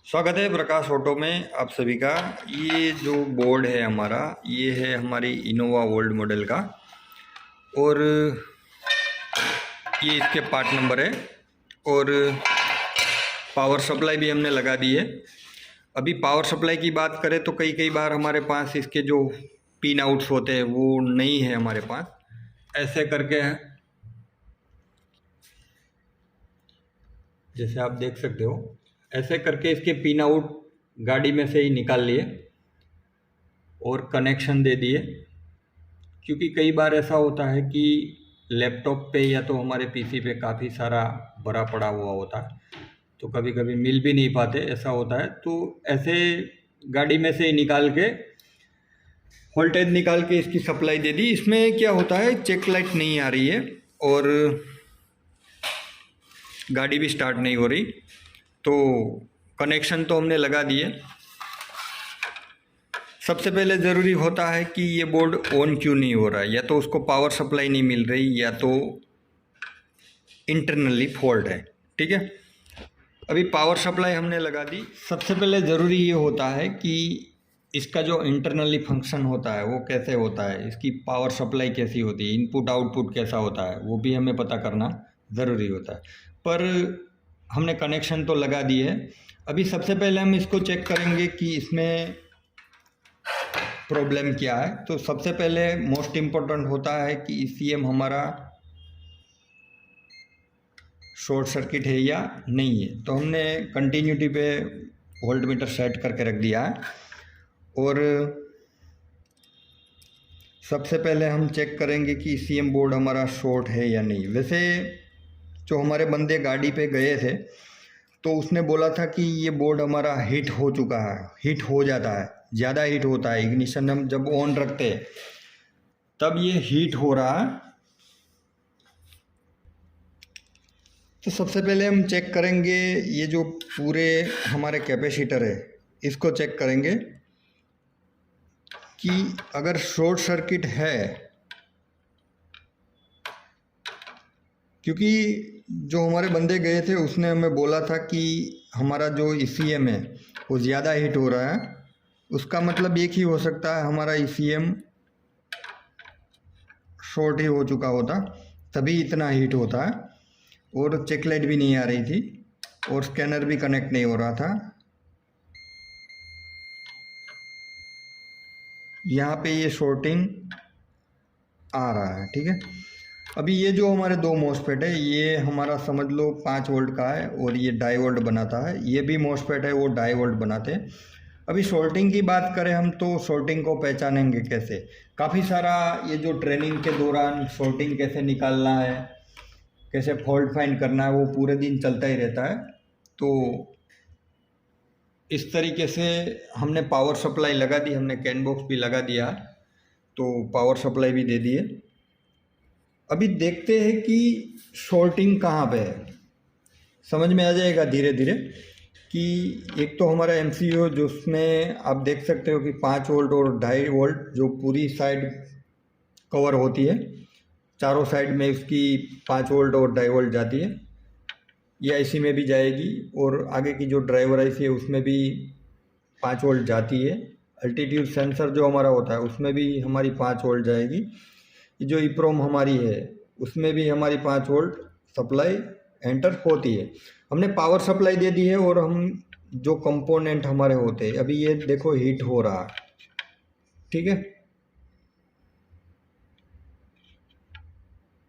स्वागत है प्रकाश ऑटो में आप सभी का। ये जो बोर्ड है हमारा, ये है हमारी इनोवा ओल्ड मॉडल का और ये इसके पार्ट नंबर है और पावर सप्लाई भी हमने लगा दी है। अभी पावर सप्लाई की बात करें तो कई बार हमारे पास इसके जो पिन आउट्स होते हैं वो नहीं है हमारे पास। ऐसे करके जैसे आप देख सकते हो, ऐसे करके इसके पिन आउट गाड़ी में से ही निकाल लिए और कनेक्शन दे दिए। क्योंकि कई बार ऐसा होता है कि लैपटॉप पे या तो हमारे पीसी पे काफ़ी सारा भरा पड़ा हुआ होता है, तो कभी कभी मिल भी नहीं पाते, ऐसा होता है। तो ऐसे गाड़ी में से ही निकाल के वोल्टेज निकाल के इसकी सप्लाई दे दी। इसमें क्या होता है, चेक लाइट नहीं आ रही है और गाड़ी भी स्टार्ट नहीं हो रही, तो कनेक्शन तो हमने लगा दिए। सबसे पहले ज़रूरी होता है कि ये बोर्ड ऑन क्यों नहीं हो रहा है, या तो उसको पावर सप्लाई नहीं मिल रही या तो इंटरनली फॉल्ट है। ठीक है, अभी पावर सप्लाई हमने लगा दी। सबसे पहले ज़रूरी ये होता है कि इसका जो इंटरनली फंक्शन होता है वो कैसे होता है, इसकी पावर सप्लाई कैसी होती है, इनपुट आउटपुट कैसा होता है, वो भी हमें पता करना ज़रूरी होता है। पर हमने कनेक्शन तो लगा दिए है। अभी सबसे पहले हम इसको चेक करेंगे कि इसमें प्रॉब्लम क्या है। तो सबसे पहले मोस्ट इम्पोर्टेंट होता है कि ईसीएम हमारा शॉर्ट सर्किट है या नहीं है। तो हमने कंटिन्यूटी पे वोल्ट मीटर सेट करके रख दिया है और सबसे पहले हम चेक करेंगे कि ईसीएम बोर्ड हमारा शॉर्ट है या नहीं। वैसे जो हमारे बंदे गाड़ी पे गए थे तो उसने बोला था कि ये बोर्ड हमारा हीट हो चुका है, हीट हो जाता है, ज़्यादा हीट होता है। इग्निशन हम जब ऑन रखते हैं तब ये हीट हो रहा है। तो सबसे पहले हम चेक करेंगे ये जो पूरे हमारे कैपेसिटर है इसको चेक करेंगे कि अगर शॉर्ट सर्किट है, क्योंकि जो हमारे बंदे गए थे उसने हमें बोला था कि हमारा जो ईसीएम है वो ज़्यादा हीट हो रहा है। उसका मतलब एक ही हो सकता है, हमारा ईसीएम शॉर्ट ही हो चुका होता, तभी इतना हीट होता है। और चेक लाइट भी नहीं आ रही थी और स्कैनर भी कनेक्ट नहीं हो रहा था। यहाँ पे ये शॉर्टिंग आ रहा है। ठीक है, अभी ये जो हमारे दो मॉसफेट है, ये हमारा समझ लो 5 वोल्ट का है और ये 2.5 वोल्ट बनाता है। ये भी मॉसफेट है, वो 2.5 वोल्ट बनाते हैं। अभी शॉर्टिंग की बात करें हम तो शॉर्टिंग को पहचानेंगे कैसे। काफ़ी सारा ये जो ट्रेनिंग के दौरान शॉर्टिंग कैसे निकालना है, कैसे फॉल्ट फाइंड करना है, वो पूरे दिन चलता ही रहता है। तो इस तरीके से हमने पावर सप्लाई लगा दी, हमने कैन बॉक्स भी लगा दिया, तो पावर सप्लाई भी दे दिए। अभी देखते हैं कि शॉर्टिंग कहाँ पे है, समझ में आ जाएगा धीरे धीरे। कि एक तो हमारा एमसीयू जिसमें आप देख सकते हो कि 5 वोल्ट और 2.5 वोल्ट जो पूरी साइड कवर होती है, चारों साइड में इसकी 5 वोल्ट और 2.5 वोल्ट जाती है। ये आईसी में भी जाएगी और आगे की जो ड्राइवर आईसी है उसमें भी 5 वोल्ट जाती है। अल्टीट्यूड सेंसर जो हमारा होता है उसमें भी हमारी 5 वोल्ट जाएगी। जो ईप्रोम हमारी है उसमें भी हमारी 5 वोल्ट सप्लाई एंटर होती है। हमने पावर सप्लाई दे दी है और हम जो कंपोनेंट हमारे होते हैं, अभी ये देखो हीट हो रहा है। ठीक है,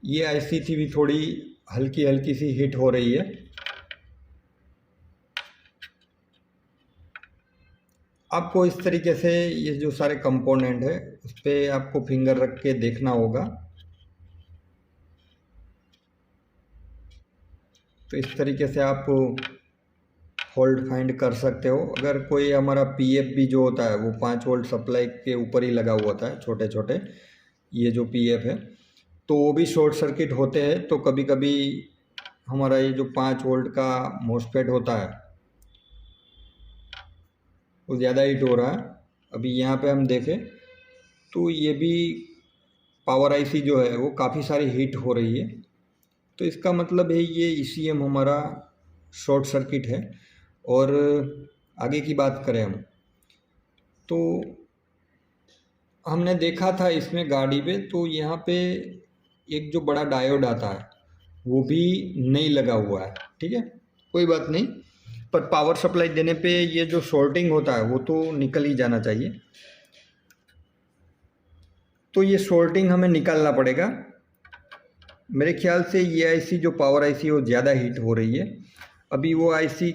ये आईसी थी भी थोड़ी हल्की हल्की सी हीट हो रही है। आपको इस तरीके से ये जो सारे कंपोनेंट है उस पर आपको फिंगर रख के देखना होगा। तो इस तरीके से आप फॉल्ट फाइंड कर सकते हो। अगर कोई हमारा पीएफ भी जो होता है वो 5 वोल्ट सप्लाई के ऊपर ही लगा हुआ था, छोटे छोटे ये जो पीएफ है, तो वो भी शॉर्ट सर्किट होते हैं। तो कभी कभी हमारा ये जो 5 वोल्ट का मॉसफेट होता है वो ज़्यादा हीट हो रहा है। अभी यहाँ पे हम देखें तो ये भी पावर आईसी जो है वो काफ़ी सारी हीट हो रही है। तो इसका मतलब है ये ईसीएम हमारा शॉर्ट सर्किट है। और आगे की बात करें हम तो हमने देखा था इसमें गाड़ी पे, तो यहाँ पे एक जो बड़ा डायोड आता है वो भी नहीं लगा हुआ है। ठीक है, कोई बात नहीं, पर पावर सप्लाई देने पे ये जो शॉर्टिंग होता है वो तो निकल ही जाना चाहिए। तो ये शॉर्टिंग हमें निकालना पड़ेगा। मेरे ख्याल से ये आईसी जो पावर आईसी वो ज़्यादा हीट हो रही है। अभी वो आईसी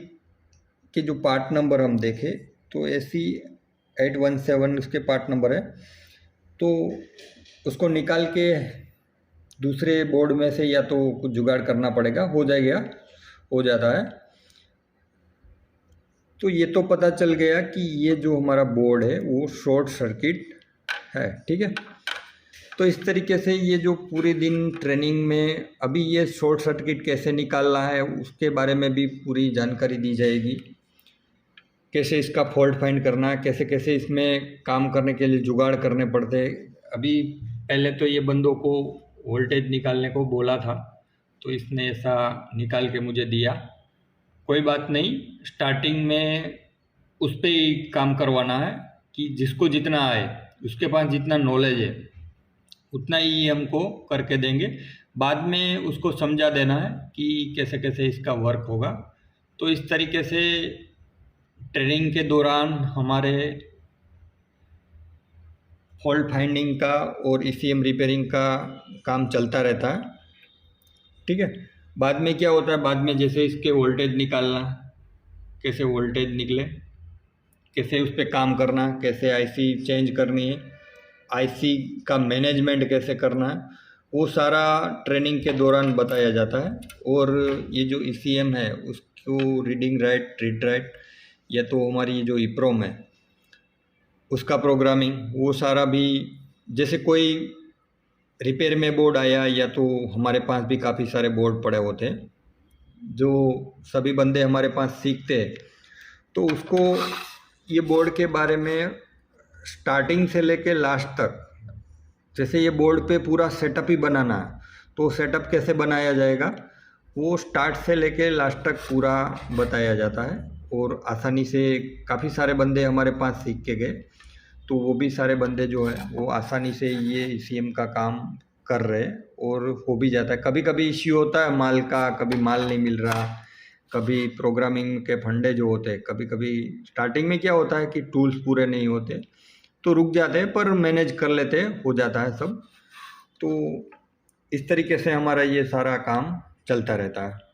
के जो पार्ट नंबर हम देखें तो AC817 उसके पार्ट नंबर है, तो उसको निकाल के दूसरे बोर्ड में से या तो कुछ जुगाड़ करना पड़ेगा, हो जाता है। तो ये तो पता चल गया कि ये जो हमारा बोर्ड है वो शॉर्ट सर्किट है। ठीक है, तो इस तरीके से ये जो पूरे दिन ट्रेनिंग में अभी ये शॉर्ट सर्किट कैसे निकालना है उसके बारे में भी पूरी जानकारी दी जाएगी। कैसे इसका फॉल्ट फाइंड करना है, कैसे कैसे इसमें काम करने के लिए जुगाड़ करने पड़ते हैं। अभी पहले तो ये बंदों को वोल्टेज निकालने को बोला था, तो इसने ऐसा निकाल के मुझे दिया। कोई बात नहीं, स्टार्टिंग में उस पर ही काम करवाना है कि जिसको जितना आए, उसके पास जितना नॉलेज है उतना ही हमको करके देंगे। बाद में उसको समझा देना है कि कैसे कैसे इसका वर्क होगा। तो इस तरीके से ट्रेनिंग के दौरान हमारे फॉल्ट फाइंडिंग का और ECM रिपेयरिंग का काम चलता रहता है। ठीक है, बाद में क्या होता है, बाद में जैसे इसके वोल्टेज निकालना, कैसे वोल्टेज निकले, कैसे उस पर काम करना, कैसे आईसी चेंज करनी है, आईसी का मैनेजमेंट कैसे करना है, वो सारा ट्रेनिंग के दौरान बताया जाता है। और ये जो ECM है उसको रीडिंग राइट, रीड राइट, या तो हमारी ये जो EPROM है उसका प्रोग्रामिंग, वो सारा भी, जैसे कोई रिपेयर में बोर्ड आया या तो हमारे पास भी काफ़ी सारे बोर्ड पड़े होते हैं जो सभी बंदे हमारे पास सीखते हैं, तो उसको ये बोर्ड के बारे में स्टार्टिंग से लेके लास्ट तक, जैसे ये बोर्ड पे पूरा सेटअप ही बनाना है तो सेटअप कैसे बनाया जाएगा वो स्टार्ट से लेके लास्ट तक पूरा बताया जाता है। और आसानी से काफ़ी सारे बंदे हमारे पास सीख के गए, तो वो भी सारे बंदे जो है वो आसानी से ये ECM का काम कर रहे हैं और हो भी जाता है। कभी कभी इश्यू होता है माल का, कभी माल नहीं मिल रहा, कभी प्रोग्रामिंग के फंडे जो होते हैं, कभी कभी स्टार्टिंग में क्या होता है कि टूल्स पूरे नहीं होते तो रुक जाते हैं, पर मैनेज कर लेते हैं, हो जाता है सब। तो इस तरीके से हमारा ये सारा काम चलता रहता है।